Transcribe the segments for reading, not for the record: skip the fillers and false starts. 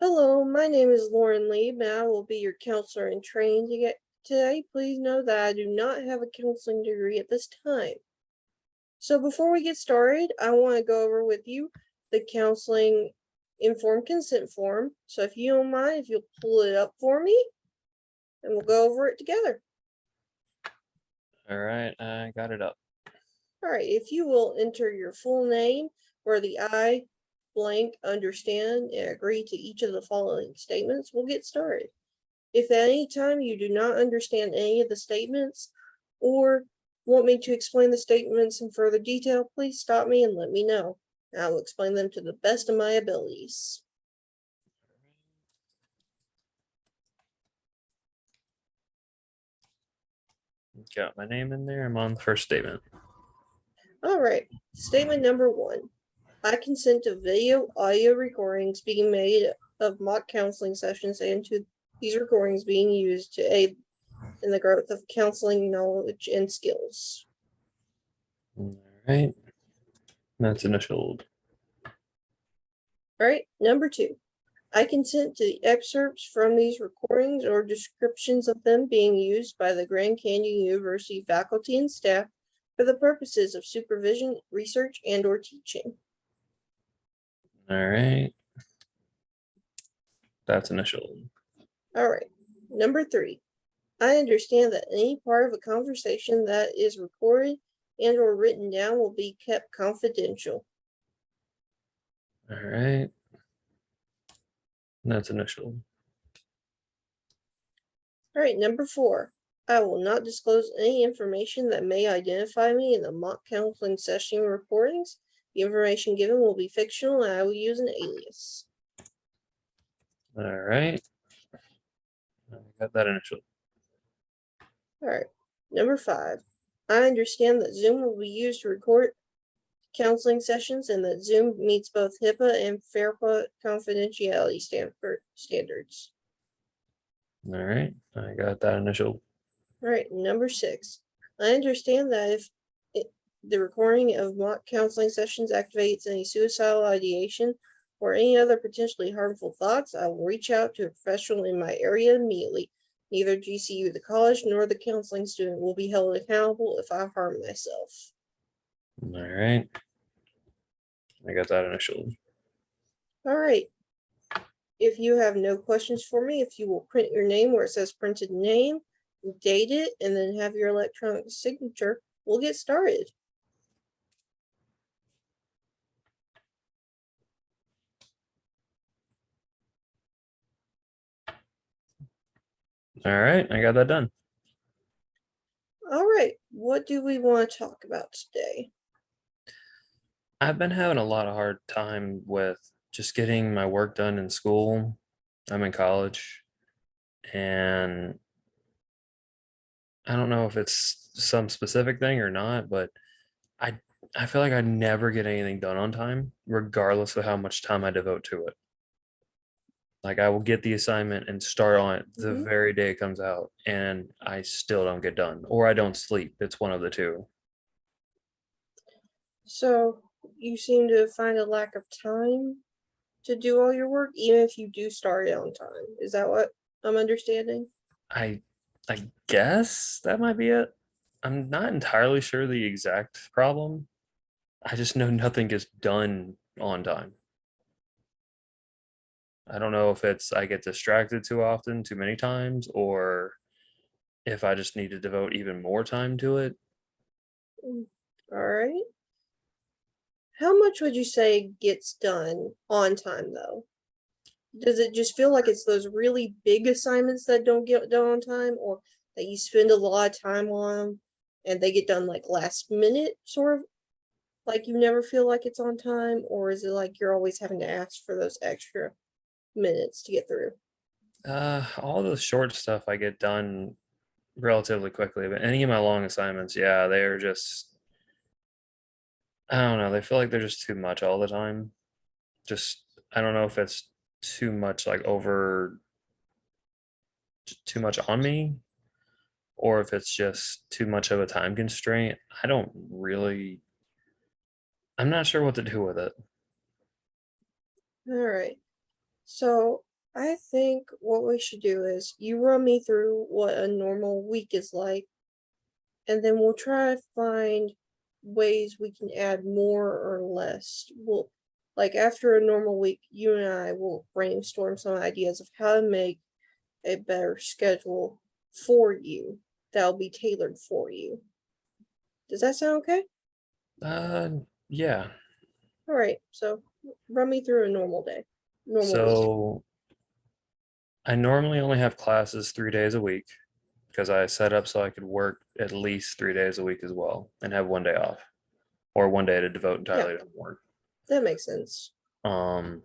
Hello, my name is Lauren Lieb, and I will be your counselor in training today. Please know that I do not have a counseling degree at this time. So before we get started, I want to go over with you the counseling informed consent form. So if you don't mind, if you'll pull it up for me, and we'll go over it together. All right, I got it up. All right, if you will enter your full name where the I blank understand and agree to each of the following statements, we'll get started. If at any time you do not understand any of the statements or want me to explain the statements in further detail, please stop me and let me know. I will explain them to the best of my abilities. Got my name in there. I'm on the first statement. All right, statement number 1. I consent to video, audio recordings being made of mock counseling sessions and to these recordings being used to aid in the growth of counseling knowledge and skills. All right, that's initialed. All right, number 2. I consent to the excerpts from these recordings or descriptions of them being used by the Grand Canyon University faculty and staff for the purposes of supervision, research, and/or teaching. All right, that's initialed. All right, number 3. I understand that any part of a conversation that is recorded and/or written down will be kept confidential. All right, that's initialed. All right, number 4. I will not disclose any information that may identify me in the mock counseling session recordings. The information given will be fictional and I will use an alias. All right, I got that initialed. All right, number 5. I understand that Zoom will be used to record counseling sessions and that Zoom meets both HIPAA and FARPA confidentiality standards. All right, I got that initialed. All right, number 6. I understand that if the recording of mock counseling sessions activates any suicidal ideation or any other potentially harmful thoughts, I will reach out to a professional in my area immediately. Neither GCU, the college, nor the counseling student will be held accountable if I harm myself. All right, I got that initialed. All right. If you have no questions for me, if you will print your name where it says printed name, date it, and then have your electronic signature, we'll get started. All right, I got that done. All right, what do we want to talk about today? I've been having a lot of hard time with just getting my work done in school. I'm in college, and I don't know if it's some specific thing or not, but I I feel like I never get anything done on time, regardless of how much time I devote to it. Like I will get the assignment and start on it the Mhm. very day it comes out, and I still don't get done, or I don't sleep. It's one of the two. So you seem to find a lack of time to do all your work, even if you do start it on time. Is that what I'm understanding? I I guess that might be it. I'm not entirely sure the exact problem. I just know nothing gets done on time. I don't know if it's I get distracted too often, too many times, or if I just need to devote even more time to it. Mm, all right. How much would you say gets done on time, though? Does it just feel like it's those really big assignments that don't get done on time, or that you spend a lot of time on them and they get done like last minute, sort of like you never feel like it's on time, or is it like you're always having to ask for those extra minutes to get through? All the short stuff I get done relatively quickly, but any of my long assignments, yeah, they're just I don't know, they feel like they're just too much all the time. Just I don't know if it's too much like over too much on me or if it's just too much of a time constraint. I'm not sure what to do with it. All right. So I think what we should do is you run me through what a normal week is like, and then we'll try to find ways we can add more or less. We'll, like, after a normal week, you and I will brainstorm some ideas of how to make a better schedule for you that'll be tailored for you. Does that sound okay? Uh, yeah. All right, so run me through a normal day, normal week. So I normally only have classes 3 days a week because I set up so I could work at least 3 days a week as well and have one day off or one day to devote Yeah, entirely to work. that makes sense. Um,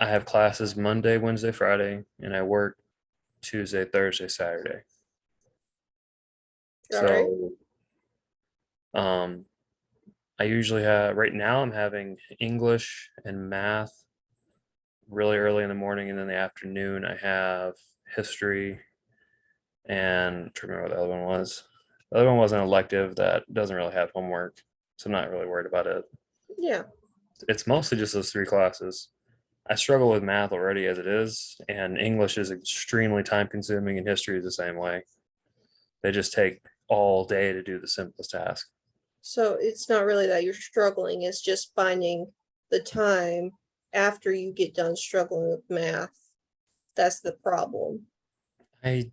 I have classes Monday, Wednesday, Friday, and I work Tuesday, Thursday, Saturday. All right. So um, I usually have, right now, I'm having English and math really early in the morning, and then the afternoon, I have history and I'm trying to remember what the other one was. The other one was an elective that doesn't really have homework, so I'm not really worried about it. Yeah. It's mostly just those three classes. I struggle with math already as it is, and English is extremely time consuming, and history is the same way. They just take all day to do the simplest task. So it's not really that you're struggling, it's just finding the time after you get done struggling with math. That's the problem. I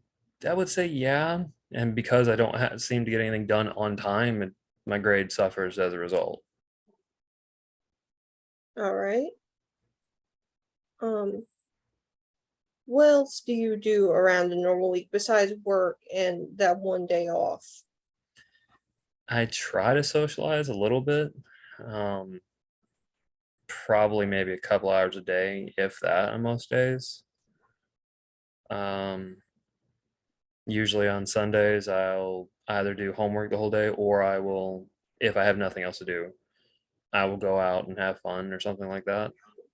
I would say yeah, and because I don't seem to get anything done on time, and my grade suffers as a result. All right. Um, what else do you do around a normal week besides work and that one day off? I try to socialize a little bit, um, probably maybe a couple hours a day, if that, on most days. Um, Usually on Sundays, I'll either do homework the whole day or I will, if I have nothing else to do, I will go out and have fun or something like that.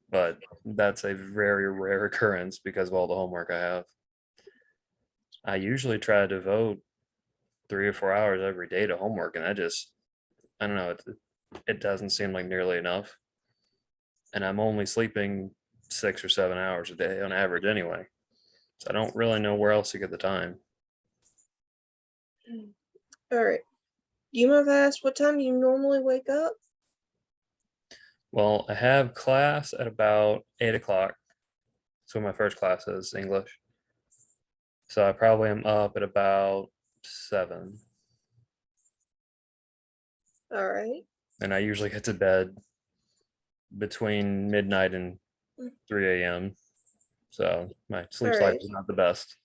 But that's a very rare occurrence because of all the homework I have. I usually try to devote 3 or 4 hours every day to homework, and I don't know, it doesn't seem like nearly enough. And I'm only sleeping 6 or 7 hours a day on average anyway. So I don't really know where else to get the time. All right. Do you mind if I ask what time you normally wake up? Well, I have class at about 8 o'clock. So my first class is English. So I probably am up at about 7. All right. And I usually get to bed between midnight and 3 a.m. So my All sleep cycle right. is not the best.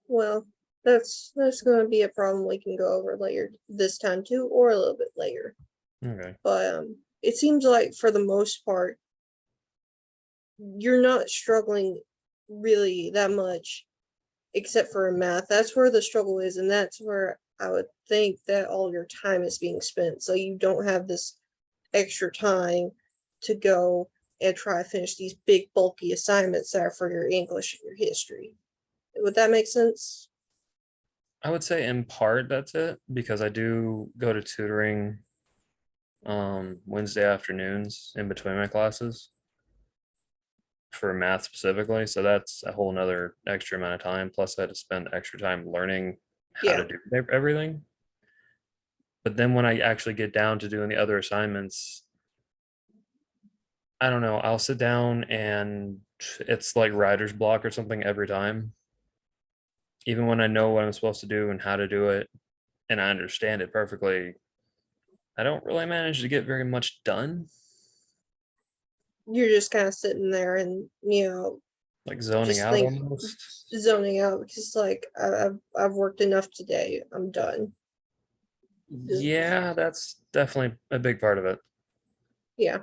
Well, that's going to be a problem we can go over later this time too, or a little bit later. Okay. But it seems like for the most part, you're not struggling really that much, except for in math. That's where the struggle is, and that's where I would think that all your time is being spent. So you don't have this extra time to go and try to finish these big bulky assignments that are for your English and your history. Would that make sense? I would say in part that's it because I do go to tutoring Wednesday afternoons in between my classes for math specifically. So that's a whole nother extra amount of time. Plus, I had to spend extra time learning how Yeah. to do everything. But then when I actually get down to doing the other assignments, I don't know, I'll sit down and it's like writer's block or something every time. Even when I know what I'm supposed to do and how to do it and I understand it perfectly, I don't really manage to get very much done. You're just kind of sitting there and, Like zoning just out think almost. zoning out because like I've worked enough today. I'm done. Yeah, that's definitely a big part of it. Yeah.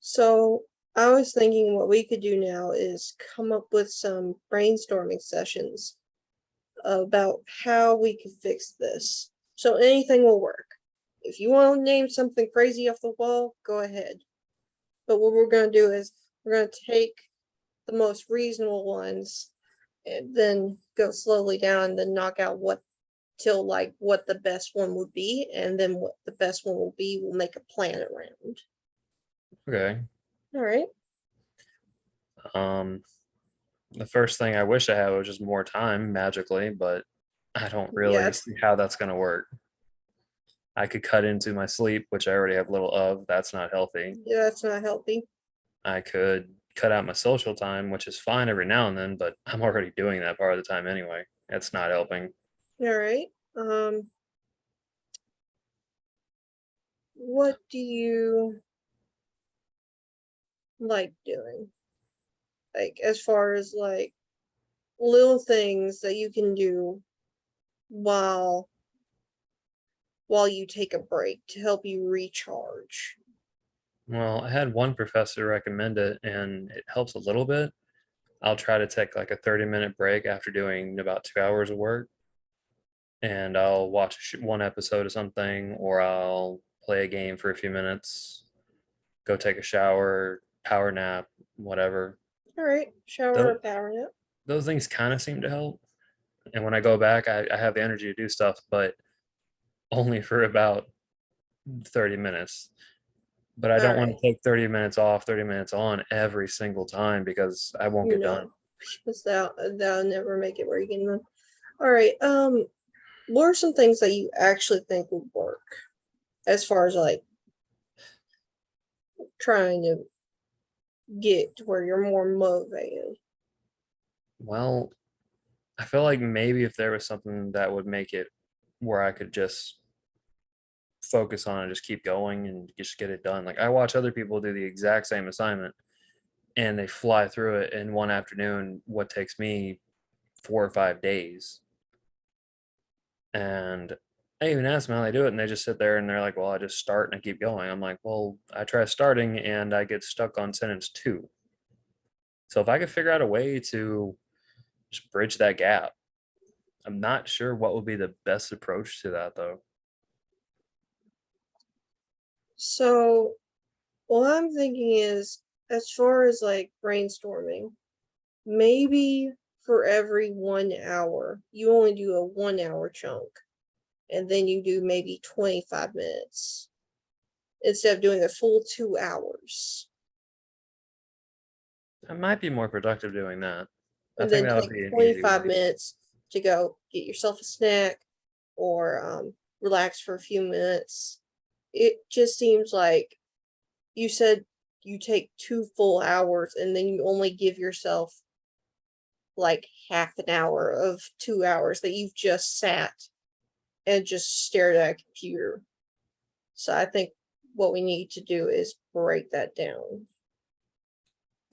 So I was thinking what we could do now is come up with some brainstorming sessions about how we could fix this. So anything will work. If you want to name something crazy off the wall, go ahead. But what we're going to do is we're going to take the most reasonable ones and then go slowly down and then knock out what till like what the best one would be, and then what the best one will be we'll make a plan around. Okay. All right. Um, the first thing I wish I had was just more time magically, but I don't Yeah, really see how that's going to work. I could cut into my sleep, which I already have little of. That's not healthy. yeah, that's not healthy. I could cut out my social time, which is fine every now and then, but I'm already doing that part of the time anyway. It's not helping. All right. What do you like doing? Like as far as like little things that you can do while you take a break to help you recharge. Well, I had one professor recommend it, and it helps a little bit. I'll try to take like a 30-minute break after doing about 2 hours of work, and I'll watch one episode of something, or I'll play a game for a few minutes, go take a shower, power nap, whatever. All right, shower or Those, power nap. those things kind of seem to help. And when I go back, I have the energy to do stuff, but only for about 30 minutes. But I All don't want right, to take 30 minutes off, 30 minutes on every single time because I won't get done. no, because that'll never make it where you can. All right, what are some things that you actually think would work as far as like trying to get to where you're more motivated? Well, I feel like maybe if there was something that would make it where I could just focus on and just keep going and just get it done. Like I watch other people do the exact same assignment and they fly through it in one afternoon, what takes me 4 or 5 days. And I even ask them how they do it, and they just sit there and they're like, "Well, I just start and I keep going." I'm like, "Well, I try starting and I get stuck on sentence two." So if I could figure out a way to just bridge that gap, I'm not sure what would be the best approach to that though. So what I'm thinking is, as far as like brainstorming, maybe for every 1 hour, you only do a 1 hour chunk, and then you do maybe 25 minutes instead of doing a full 2 hours. I might be more productive doing that. I And think then that would take be an easy 25 way. minutes to go get yourself a snack or relax for a few minutes. It just seems like you said you take 2 full hours and then you only give yourself like half an hour of 2 hours that you've just sat and just stared at a computer. So I think what we need to do is break that down.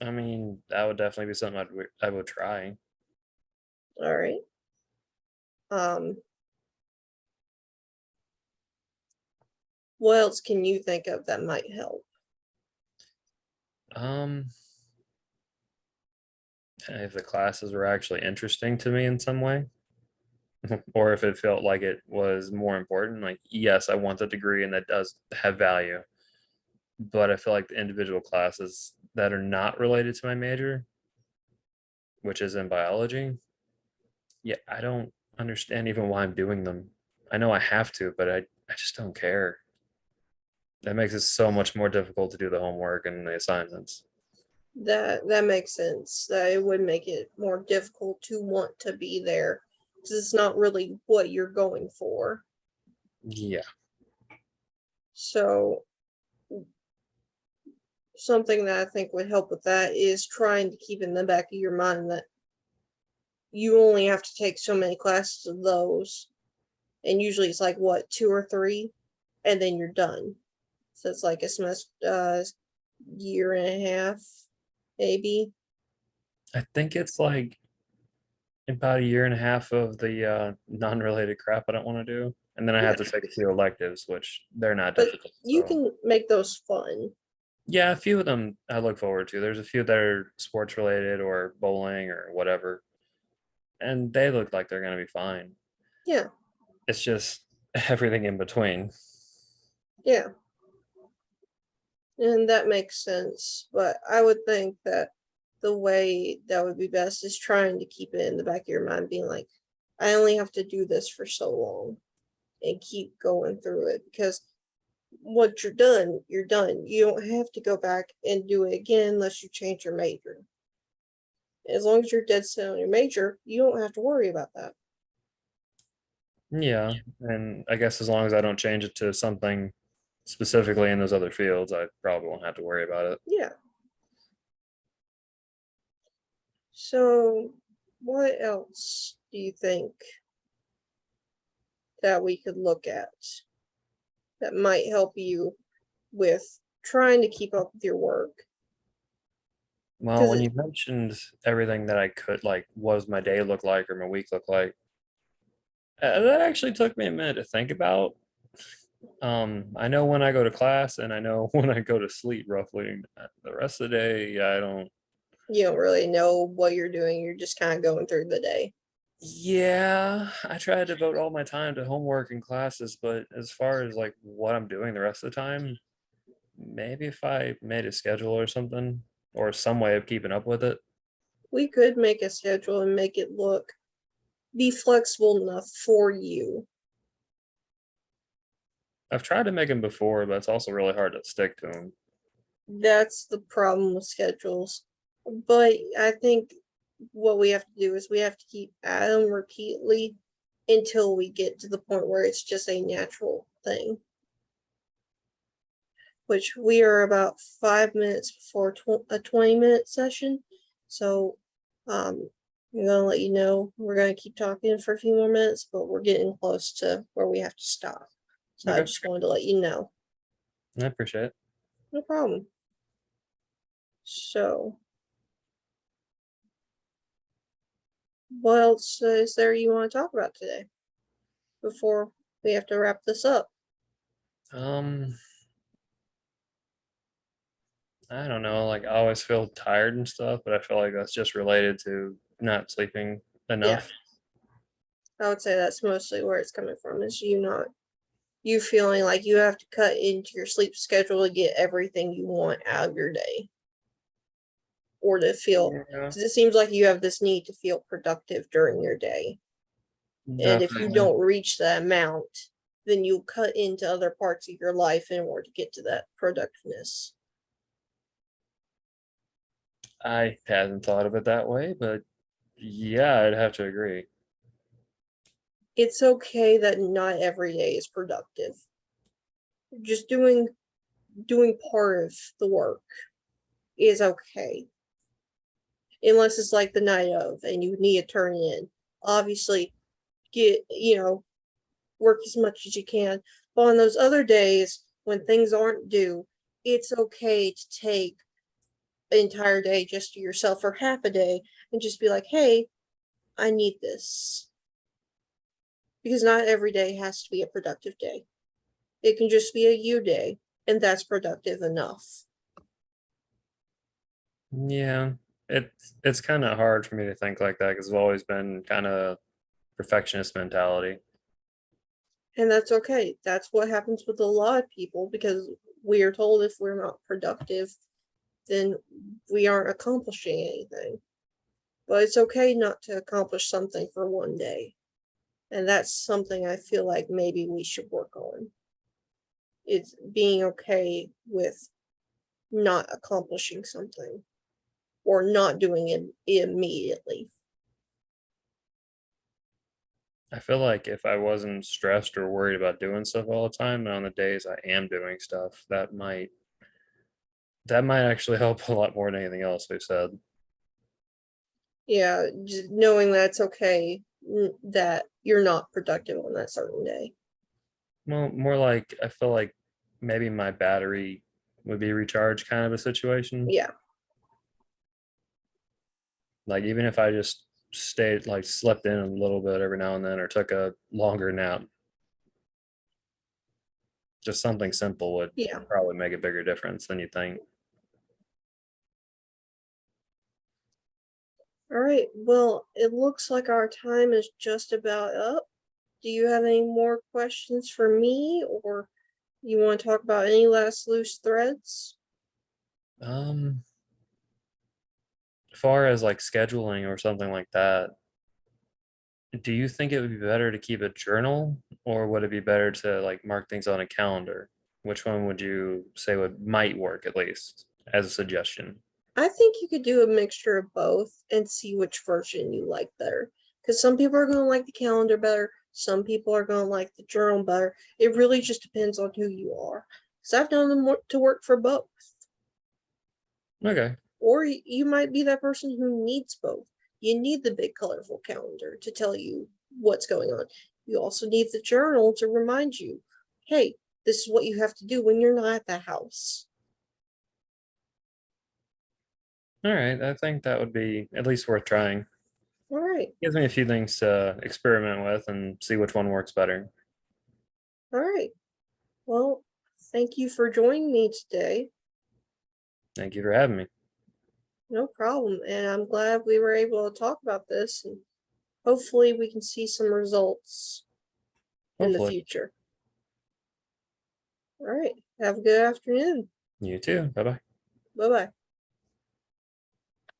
I mean, that would definitely be something I would try. All right. Um, what else can you think of that might help? Um, if the classes were actually interesting to me in some way, or if it felt like it was more important, like, yes, I want the degree and that does have value, but I feel like the individual classes that are not related to my major, which is in biology, yeah, I don't understand even why I'm doing them. I know I have to, but I just don't care. That makes it so much more difficult to do the homework and the assignments. That makes sense. That it would make it more difficult to want to be there because it's not really what you're going for. Yeah. So something that I think would help with that is trying to keep in the back of your mind that you only have to take so many classes of those, and usually it's like what, two or three, and then you're done. So it's like a semester, year and a half, maybe. I think it's like about a year and a half of the non-related crap I don't want to do. And then I Yeah, have to take a few electives, which they're not but difficult. you So can make those fun. yeah, a few of them I look forward to. There's a few that are sports related or bowling or whatever, and they look like they're gonna be fine. Yeah, It's just everything in between. yeah, and that makes sense. But I would think that the way that would be best is trying to keep it in the back of your mind, being like, I only have to do this for so long and keep going through it because once you're done, you're done. You don't have to go back and do it again unless you change your major. As long as you're dead set on your major, you don't have to worry about that. Yeah, and I guess as long as I don't change it to something specifically in those other fields, I probably won't have to worry about it. Yeah. So, what else do you think that we could look at that might help you with trying to keep up with your work? Well, Because when you mentioned everything that I could, like, what does my day look like or my week look like, that actually took me a minute to think about. I know when I go to class and I know when I go to sleep roughly. The rest of the day, yeah, I don't. you don't really know what you're doing, you're just kind of going through the day. Yeah, I try to devote all my time to homework and classes, but as far as like what I'm doing the rest of the time, maybe if I made a schedule or something, or some way of keeping up with it. We could make a schedule and make it be flexible enough for you. I've tried to make them before, but it's also really hard to stick to them. That's the problem with schedules. But I think what we have to do is we have to keep at them repeatedly until we get to the point where it's just a natural thing. Which we are about 5 minutes before a 20-minute session. So I'm going to let you know we're going to keep talking for a few more minutes, but we're getting close to where we have to stop. So I Okay, just wanted to let you know. I appreciate it. No problem. So, what else is there you want to talk about today before we have to wrap this up? Um, I don't know. Like I always feel tired and stuff, but I feel like that's just related to not sleeping Yeah, enough. I would say that's mostly where it's coming from, is you feeling like you have to cut into your sleep schedule to get everything you want out of your day, or to feel, Yeah, because it seems like you have this need to feel productive during your day. And if you definitely. don't reach that amount, then you cut into other parts of your life in order to get to that productiveness. I hadn't thought of it that way, but yeah, I'd have to agree. It's okay that not every day is productive. Just doing part of the work is okay. Unless it's like the night of and you need to turn in. Obviously, work as much as you can. But on those other days when things aren't due, it's okay to take an entire day just to yourself or half a day and just be like, hey, I need this. Because not every day has to be a productive day. It can just be a you day, and that's productive enough. Yeah, it's kind of hard for me to think like that because I've always been kind of perfectionist mentality. And that's okay. That's what happens with a lot of people because we are told if we're not productive, then we aren't accomplishing anything. But it's okay not to accomplish something for one day. And that's something I feel like maybe we should work on. It's being okay with not accomplishing something or not doing it immediately. I feel like if I wasn't stressed or worried about doing stuff all the time, and on the days I am doing stuff, that might actually help a lot more than anything else we've said. Yeah, just knowing that it's okay that you're not productive on that certain day. Well, more like I feel like maybe my battery would be recharged kind of a situation. Yeah, Like even if I just stayed like slept in a little bit every now and then or took a longer nap, just something simple would yeah. probably make a bigger difference than you think. All right. Well, it looks like our time is just about up. Do you have any more questions for me, or you want to talk about any last loose threads? Um, as far as like scheduling or something like that, do you think it would be better to keep a journal or would it be better to like mark things on a calendar? Which one would you say would might work at least as a suggestion? I think you could do a mixture of both and see which version you like better. Because some people are going to like the calendar better, some people are going to like the journal better. It really just depends on who you are. Because I've known them to work for both. Okay. Or you might be that person who needs both. You need the big, colorful calendar to tell you what's going on. You also need the journal to remind you, hey, this is what you have to do when you're not at the house. All right. I think that would be at least worth trying. All right. Gives me a few things to experiment with and see which one works better. All right. Well, thank you for joining me today. Thank you for having me. No problem. And I'm glad we were able to talk about this, and hopefully we can see some results in the Hopefully. future. All right. Have a good afternoon. You too. Bye bye. Bye bye.